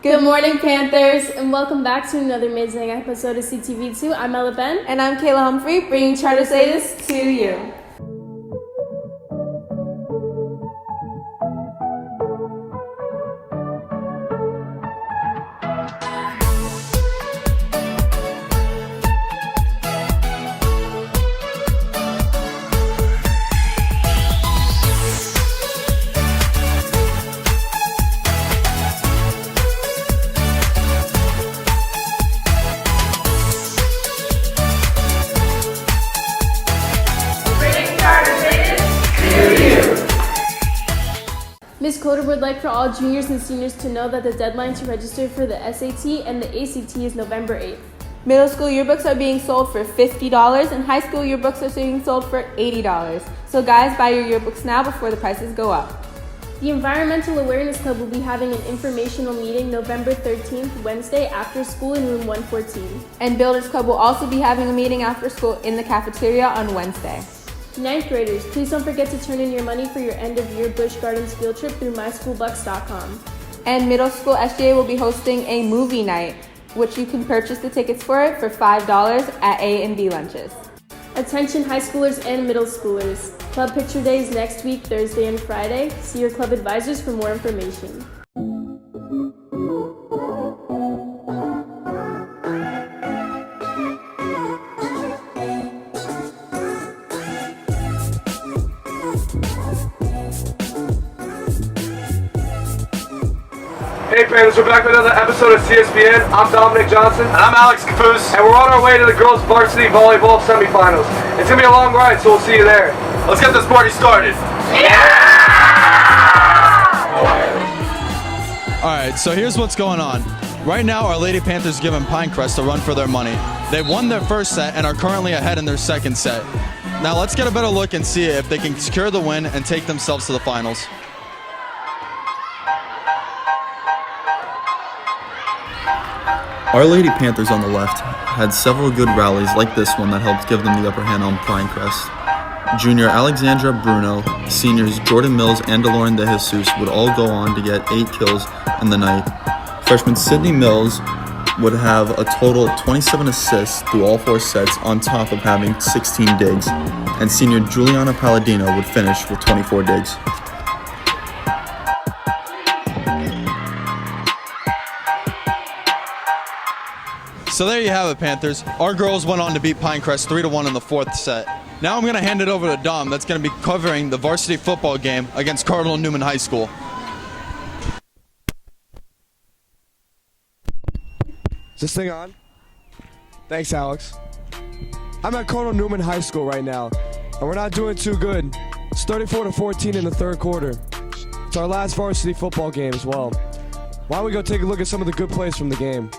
Good morning, Panthers, and welcome back to another amazing episode of CTV2. I'm Ella Ben. And I'm Kayla Humphrey, bringing Charter Status to you. Ms. Coder would like for all juniors and seniors to know that the deadline to register for the SAT and the ACT is November 8th. Middle school yearbooks are being sold for $50 and high school yearbooks are being sold for $80. So guys, buy your yearbooks now before the prices go up. The Environmental Awareness Club will be having an informational meeting November 13th, Wednesday, after school in room 114. And Builders Club will also be having a meeting after school in the cafeteria on Wednesday. 9th graders, please don't forget to turn in your money for your end-of-year Busch Gardens field trip through myschoolbucks.com. And middle school SGA will be hosting a movie night, which you can purchase the tickets for it for $5 at A and B lunches. Attention high schoolers and middle schoolers. Club Picture Day is next week, Thursday and Friday. See your club advisors for more information. Hey fans, we're back with another episode of CSBN. I'm Dominic Johnson. And I'm Alex Caboose. And we're on our way to the girls varsity volleyball semifinals. It's going to be a long ride, so we'll see you there. Let's get this party started. Alright, so here's what's going on. Right now, our Lady Panthers giving Pinecrest a run for their money. They won their first set and are currently ahead in their second set. Now let's get a better look and see if they can secure the win and take themselves to the finals. Our Lady Panthers on the left had several good rallies like this one that helped give them the upper hand on Pinecrest. Junior Alexandra Bruno, seniors Jordan Mills and DeLauren De Jesus would all go on to get 8 kills in the night. Freshman Sydney Mills would have a total of 27 assists through all 4 sets on top of having 16 digs, and senior Juliana Palladino would finish with 24 digs. So there you have it, Panthers. Our girls went on to beat Pinecrest 3-1 in the 4th set. Now I'm going to hand it over to Dom that's going to be covering the varsity football game against Cardinal Newman High School. Is this thing on? Thanks, Alex. I'm at Cardinal Newman High School right now, and we're not doing too good. It's 34-14 in the 3rd quarter. It's our last varsity football game as well. Why don't we go take a look at some of the good plays from the game?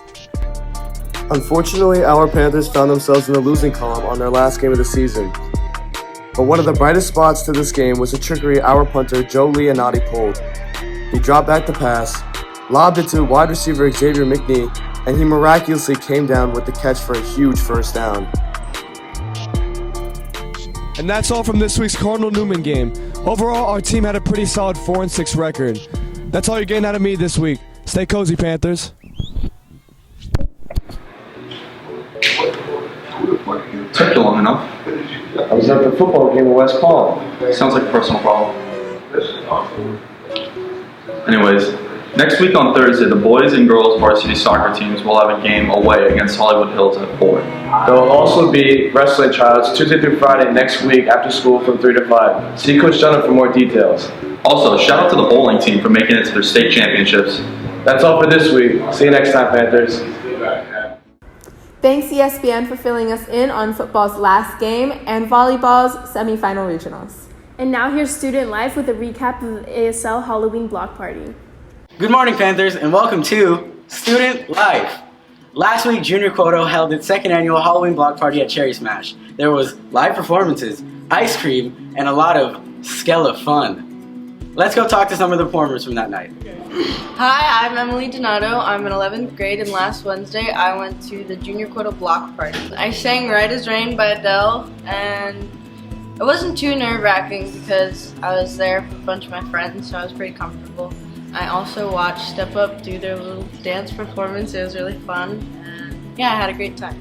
Unfortunately, our Panthers found themselves in the losing column on their last game of the season. But one of the brightest spots to this game was the trickery our punter Joe Leonati pulled. He dropped back the pass, lobbed it to wide receiver Xavier McNee, and he miraculously came down with the catch for a huge first down. And that's all from this week's Cardinal Newman game. Overall, our team had a pretty solid 4-6 record. That's all you're getting out of me this week. Stay cozy, Panthers. Took you long enough. I was at the football game in West Palm. Sounds like a personal problem. Anyways, next week on Thursday, the boys and girls varsity soccer teams will have a game away against Hollywood Hills at 4. There will also be wrestling tryouts Tuesday through Friday next week after school from 3 to 5. See Coach Dunham for more details. Also, shout out to the bowling team for making it to their state championships. That's all for this week. See you next time, Panthers. Thanks ESPN for filling us in on football's last game and volleyball's semifinal regionals. And now here's Student Life with a recap of the ASL Halloween block party. Good morning, Panthers, and welcome to Student Life. Last week, Junior Kodo held its 2nd annual Halloween block party at Cherry Smash. There was live performances, ice cream, and a lot of skella fun. Let's go talk to some of the performers from that night. Hi, I'm Emily Donato. I'm in 11th grade, and last Wednesday I went to the Junior Quota block party. I sang Right as Rain by Adele, and it wasn't too nerve-wracking because I was there with a bunch of my friends, so I was pretty comfortable. I also watched Step Up do their little dance performance. It was really fun. And yeah, I had a great time.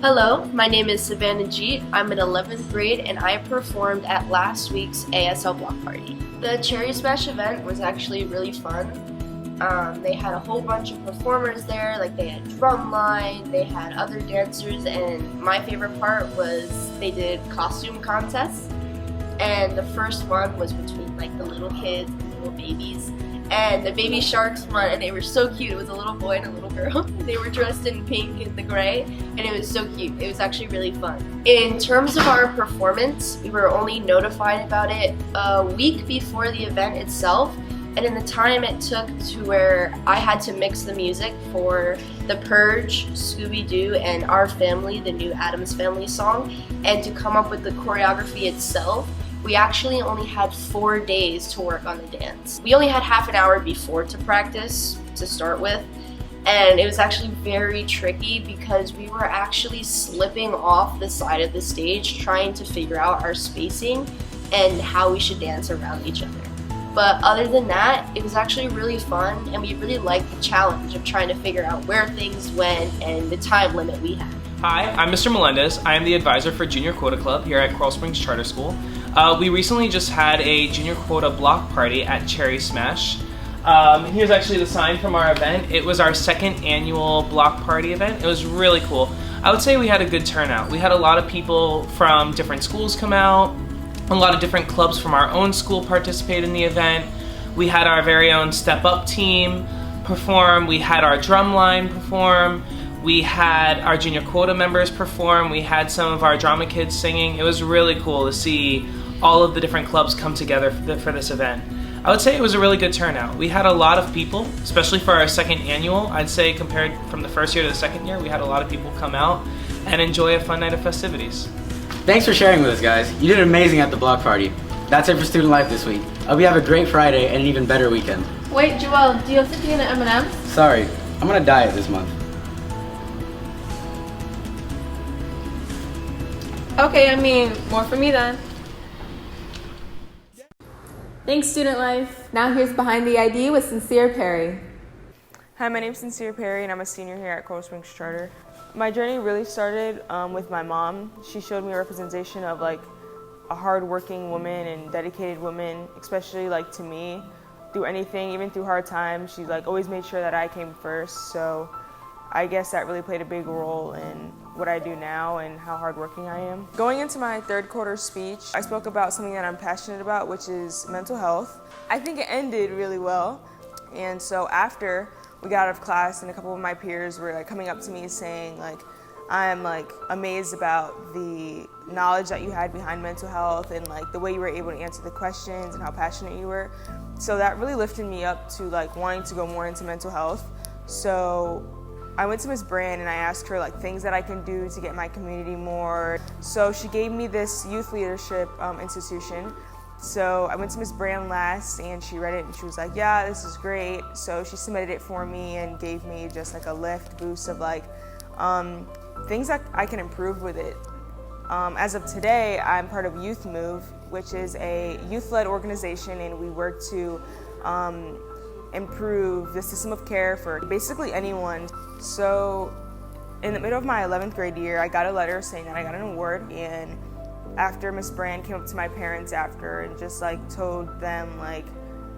Hello, my name is Savannah Jeet. I'm in 11th grade and I performed at last week's ASL block party. The Cherry Smash event was actually really fun. They had a whole bunch of performers there, like they had drumline, they had other dancers, and my favorite part was they did costume contests. And the first one was between like the little kids and the little babies. And the baby sharks won, and they were so cute. It was a little boy and a little girl. They were dressed in pink and the gray, and it was so cute. It was actually really fun. In terms of our performance, we were only notified about it a week before the event itself, and in the time it took to where I had to mix the music for The Purge, Scooby-Doo, and Our Family, the new Addams Family song, and to come up with the choreography itself, we actually only had 4 days to work on the dance. We only had half an hour before to practice to start with, and it was actually very tricky because we were actually slipping off the side of the stage trying to figure out our spacing and how we should dance around each other. But other than that, it was actually really fun, and we really liked the challenge of trying to figure out where things went and the time limit we had. Hi, I'm Mr. Melendez. I am the advisor for Junior Quota Club here at Coral Springs Charter School. We recently just had a Junior Quota block party at Cherry Smash. Here's actually the sign from our event. It was our second annual block party event. It was really cool. I would say we had a good turnout. We had a lot of people from different schools come out. A lot of different clubs from our own school participate in the event. We had our very own Step Up team perform. We had our drumline perform. We had our Junior Quota members perform. We had some of our drama kids singing. It was really cool to see all of the different clubs come together for this event. I would say it was a really good turnout. We had a lot of people, especially for our second annual. I'd say compared from the first year to the second year, we had a lot of people come out and enjoy a fun night of festivities. Thanks for sharing with us, guys. You did amazing at the block party. That's it for Student Life this week. I hope you have a great Friday and an even better weekend. Wait, Joelle, do you have to eat an M&M? Sorry, I'm on a diet this month. Okay, I mean, more for me then. Thanks, Student Life. Now here's Behind the ID with Sincere Perry. Hi, my name's Sincere Perry and I'm a senior here at Coral Springs Charter. My journey really started with my mom. She showed me a representation of like a hard-working woman and dedicated woman, especially like to me, through anything, even through hard times. She like always made sure that I came first. So I guess that really played a big role in what I do now and how hardworking I am. Going into my third quarter speech, I spoke about something that I'm passionate about, which is mental health. I think it ended really well. And so after we got out of class and a couple of my peers were like coming up to me saying like, I'm like amazed about the knowledge that you had behind mental health and like the way you were able to answer the questions and how passionate you were. So that really lifted me up to like wanting to go more into mental health. So I went to Ms. Brand and I asked her like things that I can do to get my community more. So she gave me this youth leadership institution. So I went to Ms. Brand last and she read it and she was like, yeah, this is great. So she submitted it for me and gave me just like a lift boost of like things that I can improve with it. As of today, I'm part of Youth Move, which is a youth-led organization, and we work to improve the system of care for basically anyone. So in the middle of my 11th grade year, I got a letter saying that I got an award, and after Miss Brand came up to my parents after and just like told them like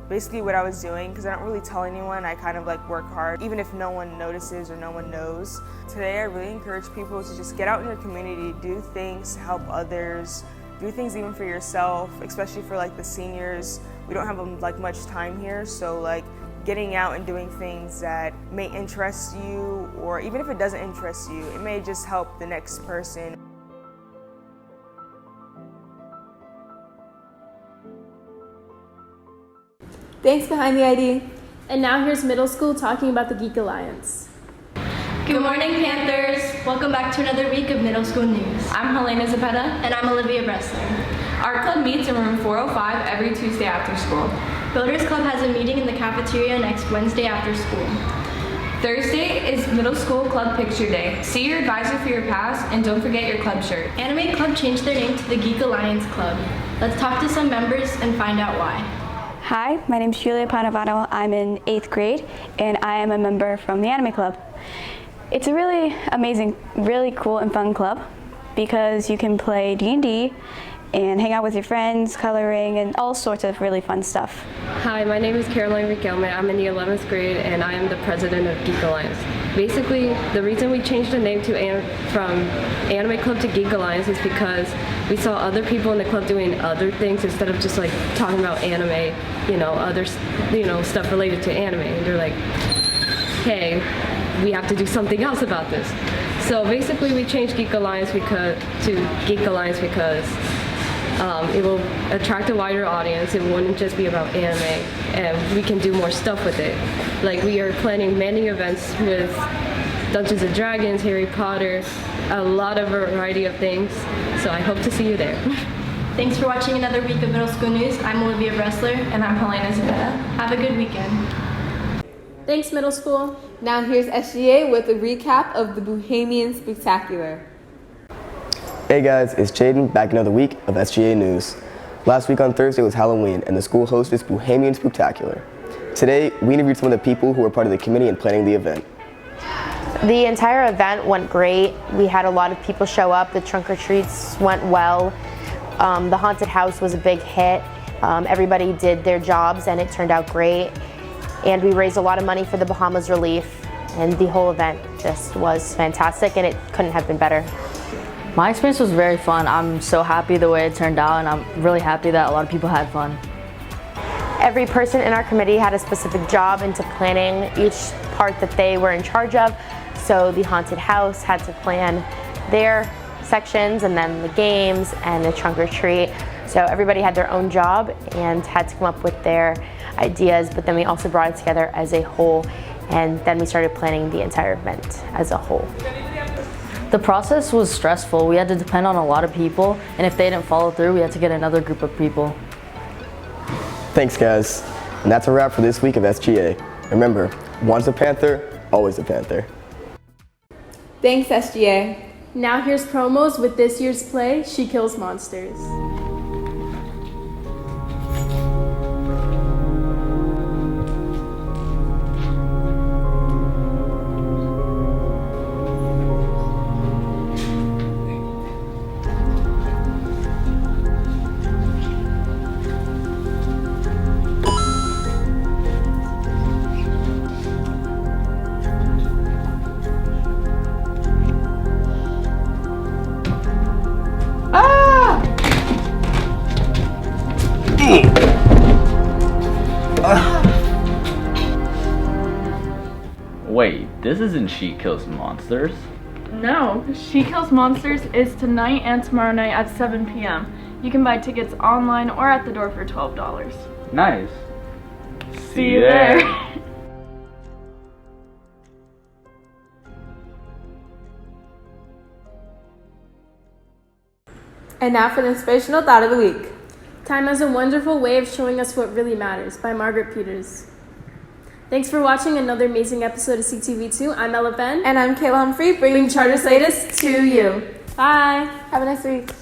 basically what I was doing, because I don't really tell anyone. I kind of like work hard, even if no one notices or no one knows. Today I really encourage people to just get out in your community, do things, help others, do things even for yourself, especially for like the seniors. We don't have like much time here, so like getting out and doing things that may interest you, or even if it doesn't interest you, it may just help the next person. Thanks, Behind the ID. And now here's middle school talking about the Geek Alliance. Good morning, Panthers. Welcome back to another week of middle school news. I'm Helena Zepeda. And I'm Olivia Bressler. Our club meets in room 405 every Tuesday after school. Builders Club has a meeting in the cafeteria next Wednesday after school. Thursday is middle school club picture day. See your advisor for your pass and don't forget your club shirt. Anime Club changed their name to the Geek Alliance Club. Let's talk to some members and find out why. Hi, my name is Julia Panavano. I'm in 8th grade and I am a member from the Anime Club. It's a really amazing, really cool and fun club because you can play D&D and hang out with your friends, coloring, and all sorts of really fun stuff. Hi, my name is Caroline Riquelme. I'm in the 11th grade and I am the president of Geek Alliance. Basically, the reason we changed the name from Anime Club to Geek Alliance is because we saw other people in the club doing other things instead of just like talking about anime, other, stuff related to anime. And they're like, hey, we have to do something else about this. So basically, we changed Geek Alliance because it will attract a wider audience. It wouldn't just be about anime, and we can do more stuff with it. Like, we are planning many events with Dungeons & Dragons, Harry Potter, a lot of variety of things, so I hope to see you there. Thanks for watching another week of Middle School News. I'm Olivia Bressler. And I'm Helena Zepeda. Have a good weekend. Thanks, middle school. Now here's SGA with a recap of the Bohemian Spectacular. Hey guys, it's Jaden, back another week of SGA News. Last week on Thursday was Halloween and the school hosted its Bohemian Spectacular. Today, we interviewed some of the people who were part of the committee in planning the event. The entire event went great. We had a lot of people show up. The trunk or treats went well. The haunted house was a big hit. Everybody did their jobs and it turned out great. And we raised a lot of money for the Bahamas Relief, and the whole event just was fantastic and it couldn't have been better. My experience was very fun. I'm so happy the way it turned out, and I'm really happy that a lot of people had fun. Every person in our committee had a specific job into planning each part that they were in charge of. So the haunted house had to plan their sections, and then the games and the trunk or treat. So everybody had their own job and had to come up with their ideas, but then we also brought it together as a whole, and then we started planning the entire event as a whole. The process was stressful. We had to depend on a lot of people, and if they didn't follow through, we had to get another group of people. Thanks guys. And that's a wrap for this week of SGA. Remember, once a Panther, always a Panther. Thanks, SGA. Now here's promos with this year's play, She Kills Monsters. Wait, this isn't She Kills Monsters? No, She Kills Monsters is tonight and tomorrow night at 7 p.m. You can buy tickets online or at the door for $12. Nice. See you there. And now for the inspirational thought of the week. Time has a wonderful way of showing us what really matters, by Margaret Peters. Thanks for watching another amazing episode of CTV2. I'm Ella Ben. And I'm Kayla Humphrey, bringing charter status to you. Bye. Have a nice week.